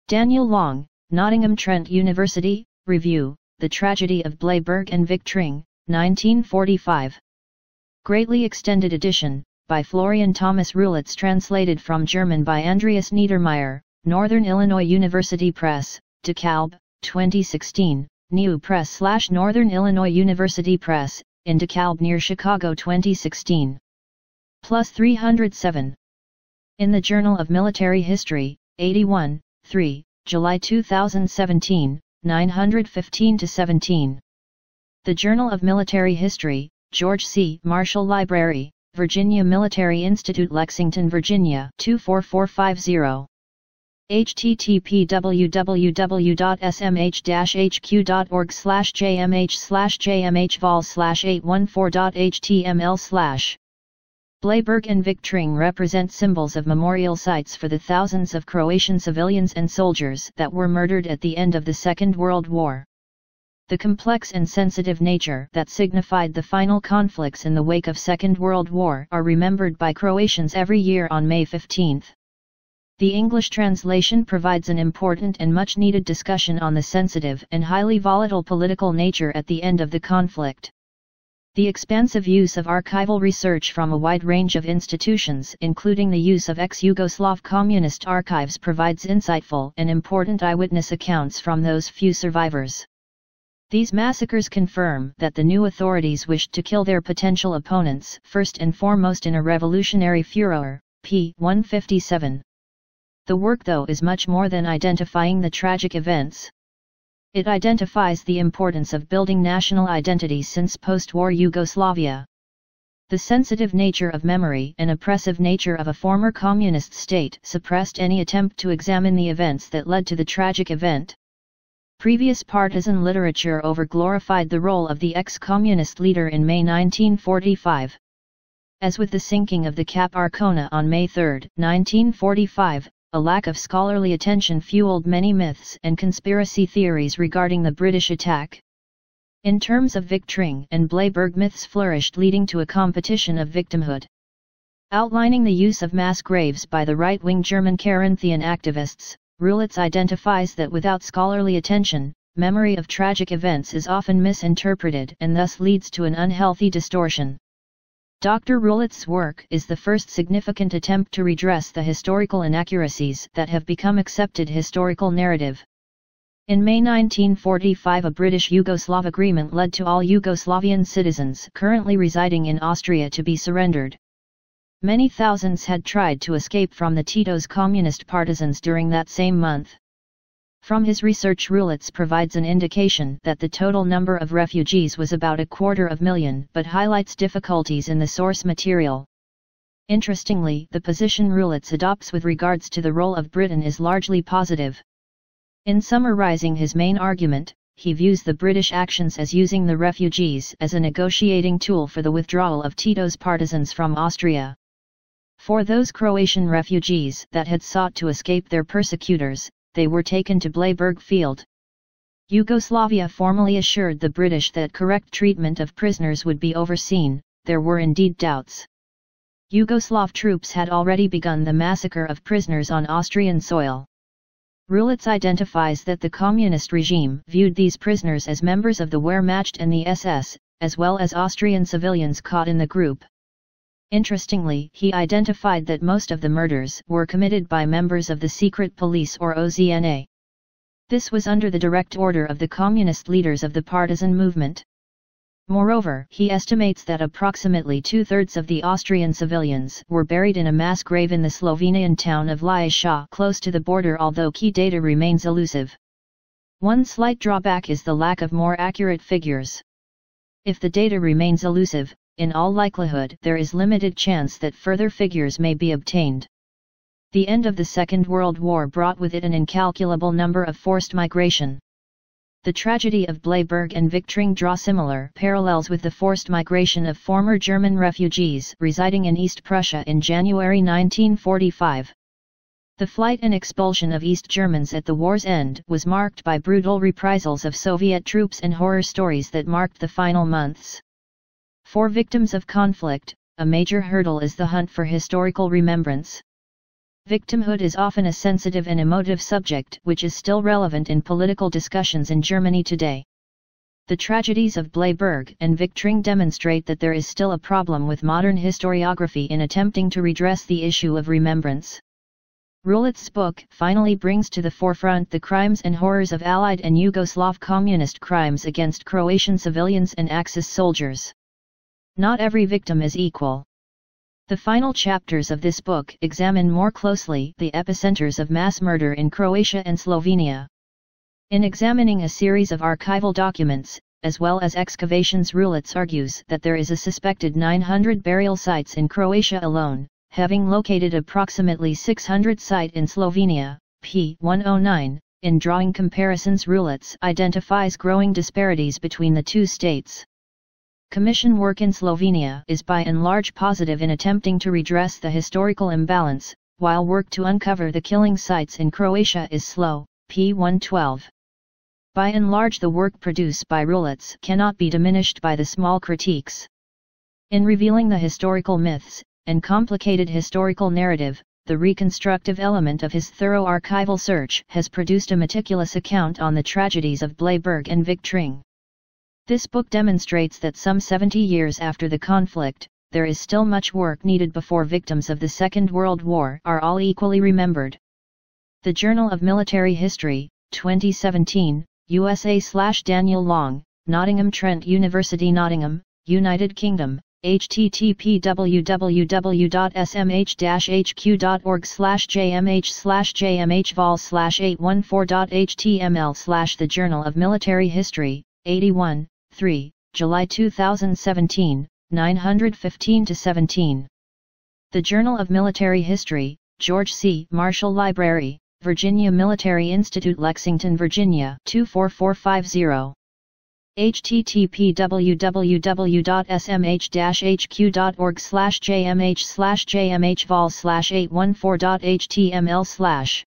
Daniel Long, Nottingham Trent University, Review, The Tragedy of Bleiburg and Viktring, 1945. Greatly extended edition, by Florian Thomas Rulitz, translated from German by Andreas Niedermeyer, Northern Illinois University Press, DeKalb, 2016, New Press / Northern Illinois University Press, in DeKalb near Chicago 2016. Plus 307. In the Journal of Military History, 81, 3, July 2017, 915-17. The Journal of Military History, George C. Marshall Library, Virginia Military Institute, Lexington, Virginia 24450. http www.smh-hq.org/jmh/jmhvol/814.html/. Bleiburg and Viktring represent symbols of memorial sites for the thousands of Croatian civilians and soldiers that were murdered at the end of the Second World War. The complex and sensitive nature that signified the final conflicts in the wake of Second World War are remembered by Croatians every year on May 15. The English translation provides an important and much-needed discussion on the sensitive and highly volatile political nature at the end of the conflict. The expansive use of archival research from a wide range of institutions, including the use of ex-Yugoslav communist archives, provides insightful and important eyewitness accounts from those few survivors. These massacres confirm that the new authorities wished to kill their potential opponents first and foremost in a revolutionary furor, p. 157. The work, though, is much more than identifying the tragic events. It identifies the importance of building national identity since post-war Yugoslavia. The sensitive nature of memory and oppressive nature of a former communist state suppressed any attempt to examine the events that led to the tragic event. Previous partisan literature over-glorified the role of the ex-communist leader in May 1945. As with the sinking of the Cap Arcona on May 3, 1945, a lack of scholarly attention fueled many myths and conspiracy theories regarding the British attack. In terms of Viktring and Bleiburg, myths flourished, leading to a competition of victimhood. Outlining the use of mass graves by the right-wing German Carinthian activists, Rulitz identifies that without scholarly attention, memory of tragic events is often misinterpreted and thus leads to an unhealthy distortion. Dr. Rulitz's work is the first significant attempt to redress the historical inaccuracies that have become accepted historical narrative. In May 1945, a British-Yugoslav agreement led to all Yugoslavian citizens currently residing in Austria to be surrendered. Many thousands had tried to escape from the Tito's communist partisans during that same month. From his research, Rulitz provides an indication that the total number of refugees was about 250,000, but highlights difficulties in the source material. Interestingly, the position Rulitz adopts with regards to the role of Britain is largely positive. In summarizing his main argument, he views the British actions as using the refugees as a negotiating tool for the withdrawal of Tito's partisans from Austria. For those Croatian refugees that had sought to escape their persecutors, they were taken to Bleiburg field. Yugoslavia formally assured the British that correct treatment of prisoners would be overseen. There were indeed doubts. Yugoslav troops had already begun the massacre of prisoners on Austrian soil. Rulitz identifies that the communist regime viewed these prisoners as members of the Wehrmacht and the SS, as well as Austrian civilians caught in the group. Interestingly, he identified that most of the murders were committed by members of the secret police or OZNA. This was under the direct order of the communist leaders of the partisan movement. Moreover, he estimates that approximately two-thirds of the Austrian civilians were buried in a mass grave in the Slovenian town of Lajša, close to the border, although key data remains elusive. One slight drawback is the lack of more accurate figures. If the data remains elusive, in all likelihood there is limited chance that further figures may be obtained. The end of the Second World War brought with it an incalculable number of forced migration. The tragedy of Bleiburg and Viktring draw similar parallels with the forced migration of former German refugees residing in East Prussia in January 1945. The flight and expulsion of East Germans at the war's end was marked by brutal reprisals of Soviet troops and horror stories that marked the final months. For victims of conflict, a major hurdle is the hunt for historical remembrance. Victimhood is often a sensitive and emotive subject which is still relevant in political discussions in Germany today. The tragedies of Bleiburg and Viktring demonstrate that there is still a problem with modern historiography in attempting to redress the issue of remembrance. Rulitz's book finally brings to the forefront the crimes and horrors of Allied and Yugoslav communist crimes against Croatian civilians and Axis soldiers. Not every victim is equal. The final chapters of this book examine more closely the epicenters of mass murder in Croatia and Slovenia. In examining a series of archival documents, as well as excavations, Rulitz argues that there is a suspected 900 burial sites in Croatia alone, having located approximately 600 sites in Slovenia, p. 109. In drawing comparisons, Rulitz identifies growing disparities between the two states. Commission work in Slovenia is by and large positive in attempting to redress the historical imbalance, while work to uncover the killing sites in Croatia is slow, p. 112. By and large, the work produced by Rulitz cannot be diminished by the small critiques. In revealing the historical myths and complicated historical narrative, the reconstructive element of his thorough archival search has produced a meticulous account on the tragedies of Bleiburg and Viktring. This book demonstrates that some 70 years after the conflict, there is still much work needed before victims of the Second World War are all equally remembered. The Journal of Military History, 2017, USA/Daniel Long, Nottingham Trent University, Nottingham, United Kingdom, http www.smh-hq.org/jmh/jmhvol/814.html/ The Journal of Military History, 81, 3, July 2017, 915-17. The Journal of Military History, George C. Marshall Library, Virginia Military Institute, Lexington, Virginia 24450. http www.smh-hq.org/jmh/jmhvol/814.html/